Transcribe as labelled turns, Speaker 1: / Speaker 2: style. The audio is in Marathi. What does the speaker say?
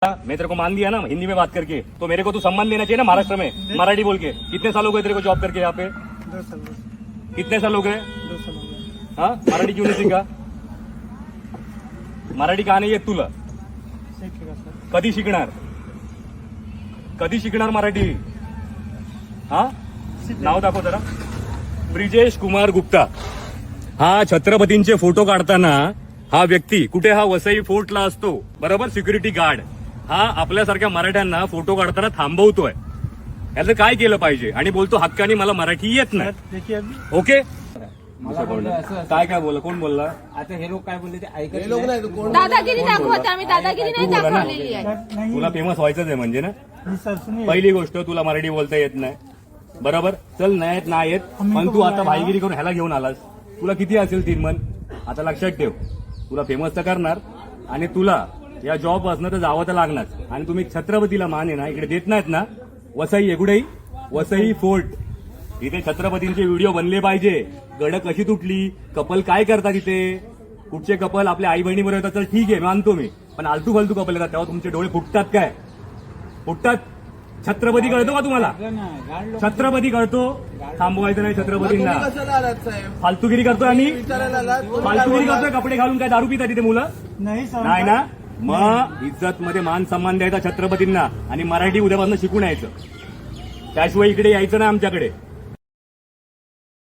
Speaker 1: मैं तेरे को मान दिया ना हिंदी में बात करके, तो मेरे को तू सम्मान देना चाहिए ना महाराष्ट्र में मराठी बोल के। कितने साल हो गए तेरे को जॉब करके यहाँ पे?
Speaker 2: 2 साल।
Speaker 1: कितने साल हो गए?
Speaker 2: 2 साल हो गए।
Speaker 1: हाँ, मराठी क्यों नाही शिका? मराठी का नाही येत तुला?
Speaker 2: शिकेगा सर।
Speaker 1: कधी शिकणार? कधी शिकणार मराठी? हा, नाव दाखव जरा. ब्रिजेश कुमार गुप्ता. हा छत्रपतींचे फोटो काढताना हा व्यक्ती कुठे? हा वसई फोर्टला असतो, बरोबर, सिक्युरिटी गार्ड. हा आपल्यासारख्या मराठ्यांना फोटो काढताना थांबवतोय. याचं काय केलं पाहिजे? आणि बोलतो हक्काने मला मराठी येत नाही.
Speaker 2: देखिए अभी
Speaker 1: ओके,
Speaker 3: मला बोलले असं
Speaker 1: काय काय बोलला? कोण बोलला?
Speaker 3: आता हे लोक काय बोलले ते ऐकत
Speaker 4: हे लोक नाही तर कोण
Speaker 5: दादागिरी दाखवत आम्ही दादागिरी नाही दाखवलेली आहे.
Speaker 2: सर नहीं
Speaker 1: तुला फेमस व्हायचंच आहे म्हणजे ना.
Speaker 2: नहीं सर सुनिए।
Speaker 1: पहिली गोष्ट, तुला मराठी बोलता येत नाही, बरोबर. चल नाही येत, पण तू आता भाईगिरी करून ह्याला घेऊन आलास. तुला किती असेल 3 मन? आता लक्षात ठेव, तुला फेमस तर करणार आणि तुला या जॉब असणं तर जावं तर लागणार. आणि तुम्ही छत्रपतीला मान आहे ना इकडे देत नाहीत ना. वसई एकुडेही वसई फोर्ट, इथे छत्रपतींचे व्हिडिओ बनले पाहिजे. गड कशी तुटली, कपल काय करतात इथे, कुठचे कपल आपल्या आई बहिणी बरोबर येतात तर ठीक आहे, मानतो मी. पण आलतू फालतू कपल येतात तेव्हा तुमचे डोळे फुटतात काय? फुटतात. छत्रपती कळतो का तुम्हाला? छत्रपती कळतो. थांबवायचं नाही छत्रपतींना.
Speaker 4: तुम्ही कशाला आलात साहेब?
Speaker 1: फालतूगिरी करतोय आम्ही.
Speaker 4: विचारायला आलात?
Speaker 1: फालतूगिरी करतोय. कपडे घालून काय दारू पितात तिथे मुलं?
Speaker 2: नहीं सर।
Speaker 1: नाही ना. मग इज्जत मध्ये मान सन्मान द्यायचा छत्रपतींना आणि मराठी उद्यापासून शिकून यायचं. त्याशिवाय इकडे यायचं नाही आमच्याकडे.